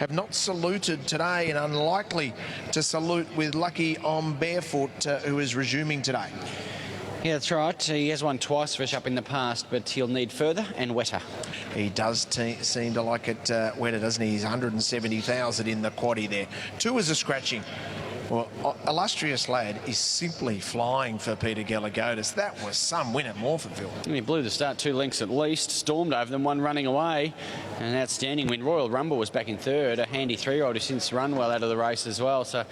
have not saluted today and unlikely to salute with Lucky on Barefoot, who is resuming today. Yeah, that's right. He has won twice fresh up in the past, but he'll need further and wetter. He does seem to like it wetter, doesn't he? He's 170,000 in the quaddie there. 2 is a scratching. Well, Illustrious Lad is simply flying for Peter Galagotis. That was some win at Morphettville. And he blew the start 2 lengths at least, stormed over them, one running away. An outstanding win. Royal Rumble was back in third, a handy 3-year-old who since run well out of the race as well. So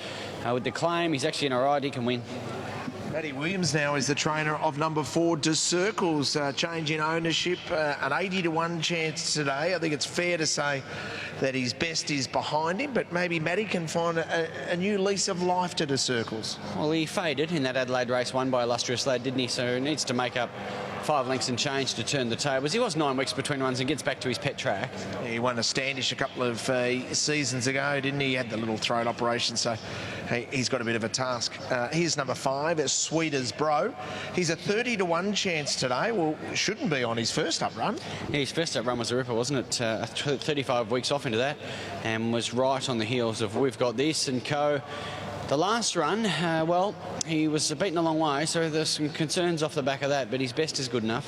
with the claim, he's actually in a ride, he can win. Matty Williams now is the trainer of number 4, De Circles. Change in ownership, an 80-1 chance today. I think it's fair to say that his best is behind him, but maybe Matty can find a new lease of life to De Circles. Well, he faded in that Adelaide race won by Illustrious Lad, didn't he? So he needs to make up 5 lengths and change to turn the tables. He was 9 weeks between runs and gets back to his pet track. Yeah, he won a Standish a couple of seasons ago, didn't he? He had the little throat operation, so he's got a bit of a task. Here's number 5, as Sweet as Bro. He's a 30-1 chance today. Well, shouldn't be on his first up run. Yeah, his first up run was a ripper, wasn't it? 35 weeks off into that, and was right on the heels of We've Got This and Co. The last run, well, he was beaten a long way, so there's some concerns off the back of that, but his best is good enough.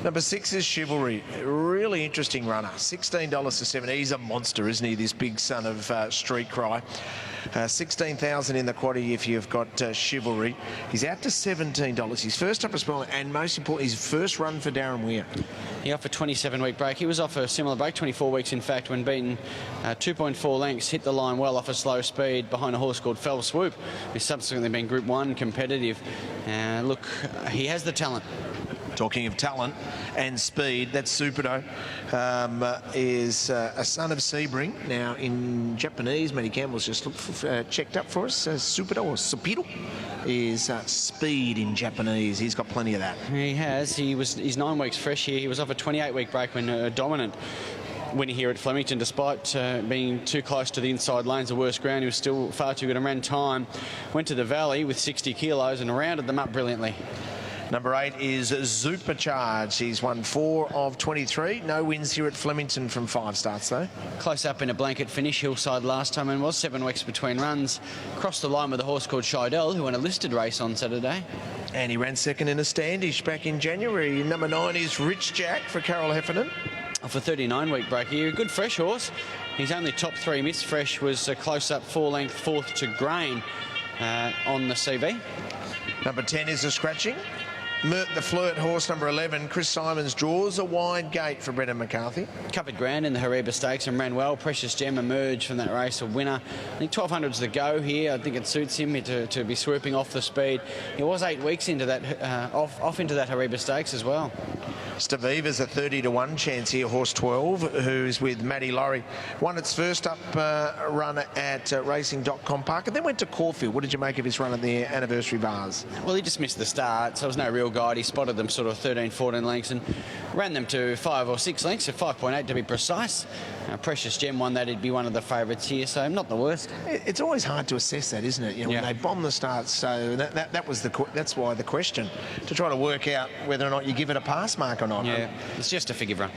Number 6 is Chivalry. Really interesting runner. $16 to 7. He's a monster, isn't he, this big son of Street Cry. 16,000 in the quaddie if you've got Chivalry. He's out to $17. His first up as well, and most important, his first run for Darren Weir. He off a 27-week break. He was off a similar break, 24 weeks in fact, when beaten 2.4 lengths, hit the line well off a slow speed behind a horse called Fell Swoop, who's subsequently been Group 1 competitive. Look, he has the talent. Talking of talent and speed, that Superdome is a son of Sebring. Now, in Japanese, Matty Campbell's just checked up for us. Superdome or Supido is speed in Japanese. He's got plenty of that. He has. He's 9 weeks fresh here. He was off a 28-week break when dominant winning here at Flemington, despite being too close to the inside lanes, the worst ground. He was still far too good and ran time. Went to the valley with 60 kilos and rounded them up brilliantly. Number 8 is Supercharged. He's won 4 of 23. No wins here at Flemington from 5 starts, though. Close up in a blanket finish, hillside last time, and was 7 weeks between runs. Crossed the line with a horse called Scheidel, who won a listed race on Saturday. And he ran second in a Standish back in January. Number 9 is Rich Jack for Carol Heffernan. Off a 39-week break here. A good fresh horse. His only top 3 miss fresh was a close-up 4-length 4th to Grain on the CV. Number 10 is a scratching. Mert the Flirt, horse number 11. Chris Simons draws a wide gate for Brendan McCarthy. Covered ground in the Hariba Stakes and ran well. Precious Gem emerged from that race a winner. I think 1200's the go here. I think it suits him to be swooping off the speed. He was 8 weeks into that, off into that Hariba Stakes as well. Staviva's a 30-1 chance here, horse 12, who's with Matty Laurie. Won its first up run at Racing.com Park and then went to Caulfield. What did you make of his run at the anniversary bars? Well, he just missed the start, so there was no real guide. He spotted them sort of 13, 14 lengths and ran them to 5 or 6 lengths, so 5.8 to be precise. Precious Gem won that. He'd be one of the favourites here, so not the worst. It's always hard to assess that, isn't it? You know, when they bomb the starts, so that's why the question, to try to work out whether or not you give it a pass mark or not. Yeah, it's just a figure run.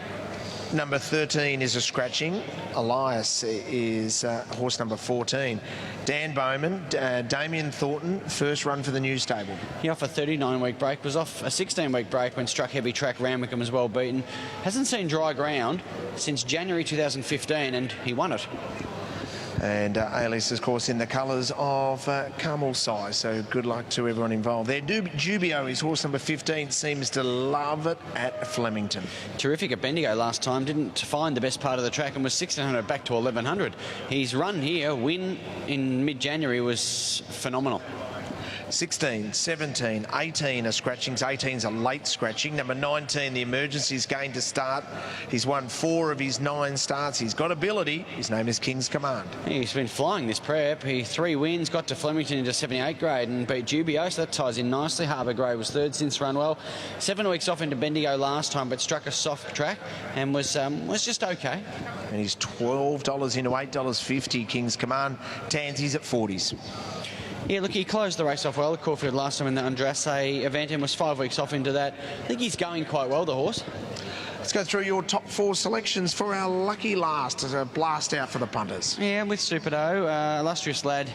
Number 13 is a scratching. Elias is horse number 14. Dan Bowman, Damien Thornton, first run for the new stable. He off a 39-week break, was off a 16-week break when struck heavy track. Ramwickham was well beaten. Hasn't seen dry ground since January 2015 and he won it. And Alias, of course, in the colours of Carmel size. So good luck to everyone involved there. Jubio, his horse number 15, seems to love it at Flemington. Terrific at Bendigo last time. Didn't find the best part of the track and was 1600 back to 1100. His run here, win in mid-January, was phenomenal. 16, 17, 18 are scratchings. 18's a late scratching. Number 19, the emergency's going to start. He's won 4 of his 9 starts. He's got ability. His name is King's Command. He's been flying this prep. He 3 wins, got to Flemington into 78 grade and beat Jubio, so that ties in nicely. Harbour Grey was 3rd since run well. 7 weeks off into Bendigo last time, but struck a soft track and was just okay. And he's $12 into $8.50, King's Command. Tansy's at 40s. Yeah, look, he closed the race off well at Caulfield last time in the Andrasse event and was 5 weeks off into that. I think he's going quite well, the horse. Let's go through your top 4 selections for our lucky last as a blast out for the punters. Yeah, with Superdome, illustrious lad.